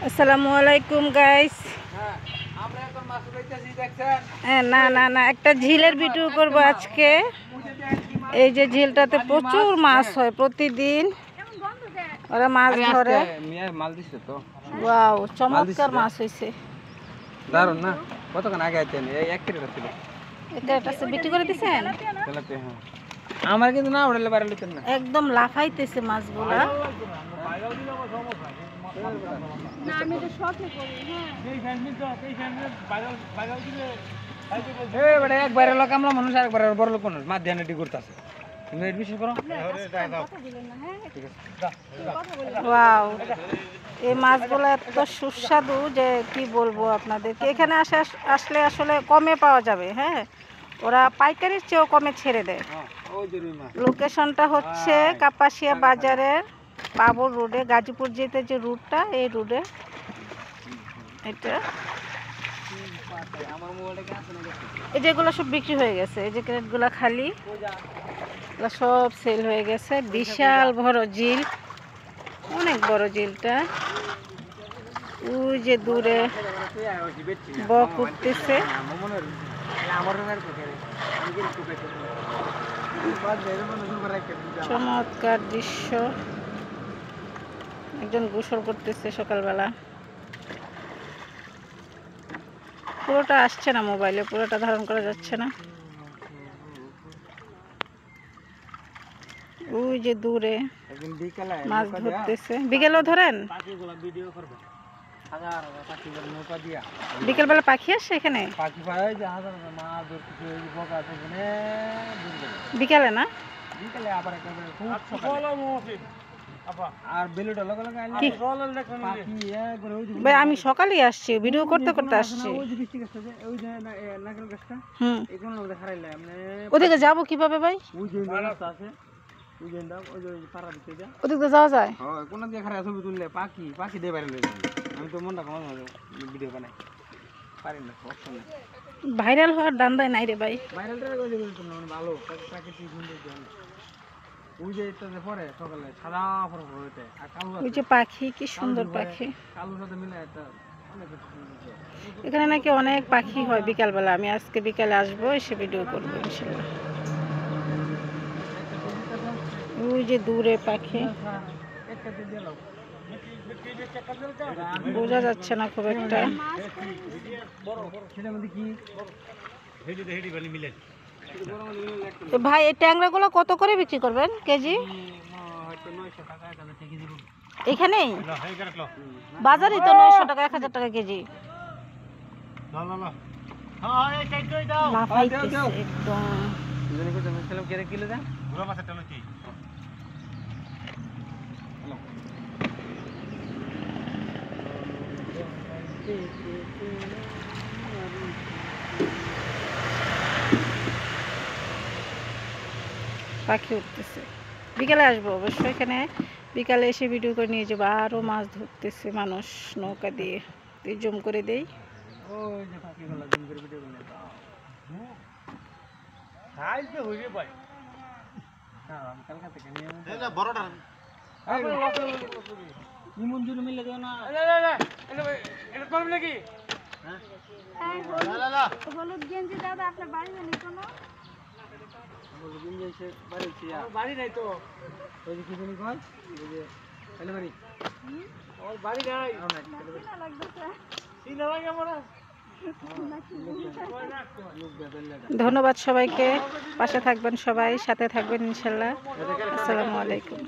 আসসালামু আলাইকুম গাইস। না না না একটা ঝিলের ভিডিও করবো আজকে। এই যে ঝিলটাতে প্রচুর মাছ হয় প্রতিদিন, ওরা মাছ ধরে। ওয়াও, চমৎকার মাছ হয়েছে। দারুন না, কতক্ষণ আগে আইতেন এই এক কেজি ছিল। এটা বিক্রি করে দিছেন? আমার কিন্তু না উড়ালে বাইরে লিতেন না, একদম লাফাইতেছে মাছগুলা। এক বাইরে লোক আমরা মানুষ, আর বাইরে বড় লোক মানুষ মাছ ধ্যান করতেছে। তুমি এডমিশন করো। ওয়াও, এই মাছগুলো এত সুস্বাদু যে কি বলবো আপনাদেরকে। এখানে আসলে আসলে কমে পাওয়া যাবে। হ্যাঁ, ওরা পাইকারির চেয়েও কমে ছেড়ে দেয়। লোকেশনটা হচ্ছে কাপাসিয়া বাজারের বাবুর রোডে, গাজীপুর যেতে যে রুটটা, এই রোডে এটা। এই যেগুলো সব বিক্রি হয়ে গেছে, এই যে ক্রেটগুলো খালি, সব সেল হয়ে গেছে। বিশাল বড় ঝিল, অনেক বড় ঝিলটা। ওই যে দূরে বক উঠতেছে। চমৎকার দৃশ্য। একজন গোসল করতেছে সকালবেলা। পুরোটা আসছে না মোবাইলে, পুরোটা ধারণ করা যাচ্ছে না। ওই যে দূরে মাছ ধরতেছে। বিকেলেও ধরেন? বিকেল বেলা পাখি আসে এখানে? বিকালে না, আমি সকালেই আসছি, ভিডিও করতে করতে আসছি। ওদিকে যাবো কিভাবে ভাই? ওদিকে যাওয়া যায়? ভাইরাল হওয়ার দান্দায় নাই রে ভাই। ওই যে পাখি, কি সুন্দর পাখি। এখানে নাকি অনেক পাখি হয় বিকালবেলা। আমি আজকে বিকালে আসবো, এসে ভিডিও করবো ইনশাল্লাহ। ওই যে দূরে পাখি, বোঝা যাচ্ছে না খুব একটা। ভাই এই ট্যাংরা গুলো কত করে বিক্রি করবেন কেজি? এখানেই বাজারে তো 900 টাকা 1000 টাকা কেজি। পাখি উঠতেছে। বিকালে আসবো অবশ্যই, এখানে বিকালে এসে ভিডিও করে নিয়ে যাবো। আরও মাছ ধরতেছে মানুষ নৌকা দিয়ে, জুম করে দেই। হলুদ গেঞ্জি দাদা, আপনার বাড়ি নেই কোনো? বাড়ি নাই তো, ধন্যবাদ সবাইকে। পাশে থাকবেন সবাই, সাথে থাকবেন ইনশাল্লাহ। আসসালামু আলাইকুম।